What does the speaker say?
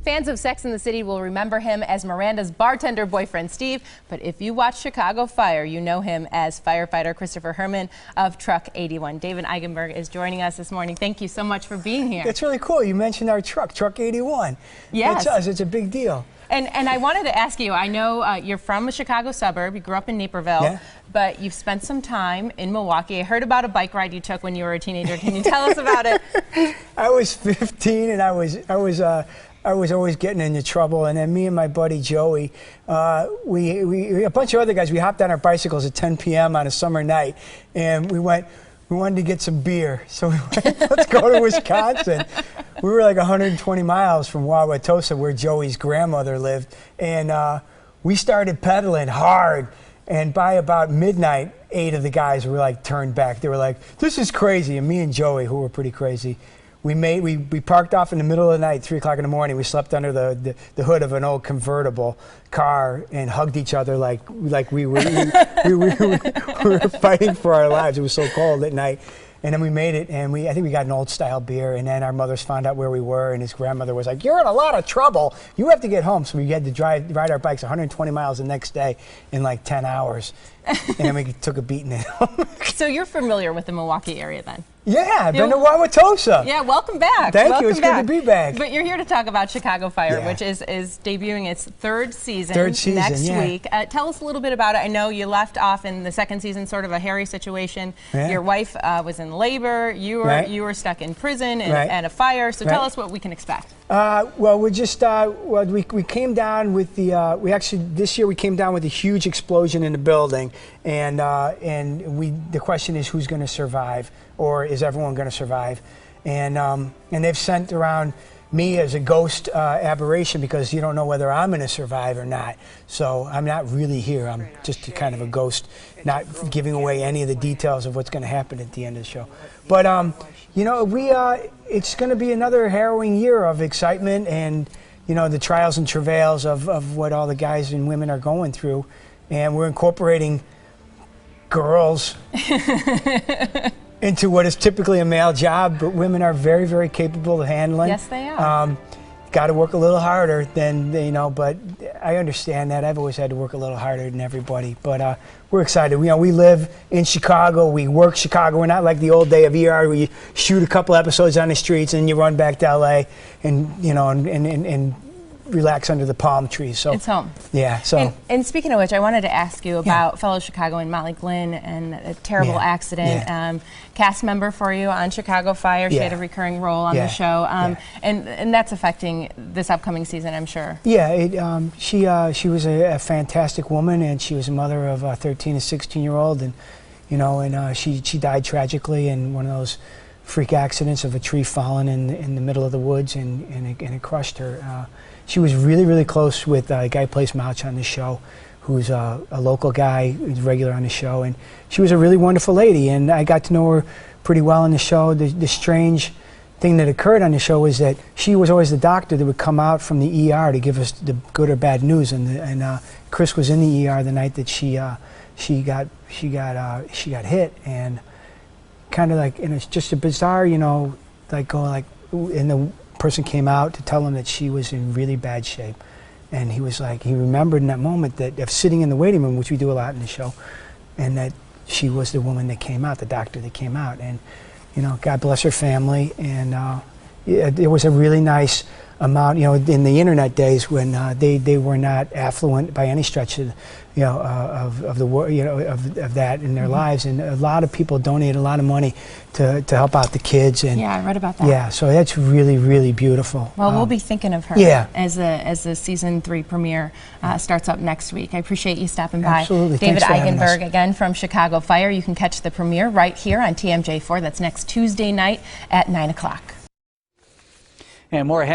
Fans of Sex and the City will remember him as Miranda's bartender boyfriend, Steve. But if you watch Chicago Fire, you know him as firefighter Christopher Herman of Truck 81. David Eigenberg is joining us this morning. Thank you so much for being here. That's really cool. You mentioned our truck, Truck 81. Yes. That's us. It's a big deal. And I wanted to ask you, I know you're from a Chicago suburb. You grew up in Naperville, but you've spent some time in Milwaukee. I heard about a bike ride you took when you were a teenager. Can you tell us about it? I was 15, and I was always getting into trouble. And then me and my buddy Joey, a bunch of other guys, we hopped on our bicycles at 10 p.m. on a summer night, and we wanted to get some beer. So we went, let's go to Wisconsin. We were like 120 miles from Wauwatosa, where Joey's grandmother lived. And we started pedaling hard. And by about midnight, 8 of the guys were like turned back. They were like, this is crazy. And me and Joey, who were pretty crazy, we parked off in the middle of the night, 3 o'clock in the morning. We slept under the hood of an old convertible car and hugged each other like we were fighting for our lives. It was so cold at night. And then we made it, and I think we got an old style beer, and then our mothers found out where we were, and his grandmother was like, you're in a lot of trouble. You have to get home. So we had to ride our bikes 120 miles the next day in like 10 hours. And then we took a beating at home. So you're familiar with the Milwaukee area then? Yeah, I've been to Wauwatosa. Yeah, welcome back. Thank you. It's good to be back. But you're here to talk about Chicago Fire, which is debuting its third season next week. Tell us a little bit about it. I know you left off in the second season, sort of a hairy situation. Your wife was in labor. You were stuck in prison and a fire. So tell us what we can expect. Well, we came down with this year we came down with a huge explosion in the building, and the question is, who's going to survive, or is everyone going to survive? And they've sent around me as a ghost aberration, because you don't know whether I'm going to survive or not. So I'm not really here. I'm just kind of a ghost, not giving away any of the details of what's going to happen at the end of the show. But you know, it's going to be another harrowing year of excitement and, you know, the trials and travails of what all the guys and women are going through. And we're incorporating girls into what is typically a male job, but women are very, very capable of handling. Yes, they are. Got to work a little harder than, you know, but I understand that. I've always had to work a little harder than everybody. But we're excited. You know, we live in Chicago. We work Chicago. We're not like the old day of ER where you shoot a couple episodes on the streets and you run back to LA and, you know, and relax under the palm trees. So it's home. Yeah. So. And speaking of which, I wanted to ask you about fellow Chicagoan Molly Glynn and a terrible accident. Cast member for you on Chicago Fire. She had a recurring role on the show, and that's affecting this upcoming season, I'm sure. Yeah. She was a fantastic woman, and she was a mother of a 13 and 16-year-old, and you know, and she died tragically in one of those freak accidents of a tree falling in the middle of the woods, and it crushed her. She was really, really close with a guy who plays Mouch on the show, who's a local guy who's regular on the show, and she was a really wonderful lady, and I got to know her pretty well on the show. The strange thing that occurred on the show was that she was always the doctor that would come out from the ER to give us the good or bad news, and Chris was in the ER the night that she got hit, and kind of like, and it's just a bizarre, you know, and the person came out to tell him that she was in really bad shape, and he was like, he remembered in that moment that of sitting in the waiting room, which we do a lot in the show, and that she was the woman that came out, the doctor that came out, and you know, God bless her family. And it was a really nice amount, you know, in the internet days when they were not affluent by any stretch of, you know, of the you know, of that in their lives, and a lot of people donated a lot of money to help out the kids. And yeah, I read about that. Yeah, so that's really, really beautiful. Well, we'll be thinking of her as the season 3 premiere starts up next week. I appreciate you stopping by. Absolutely. David Eigenberg again from Chicago Fire. You can catch the premiere right here on TMJ4. That's next Tuesday night at 9 o'clock. And more ahead.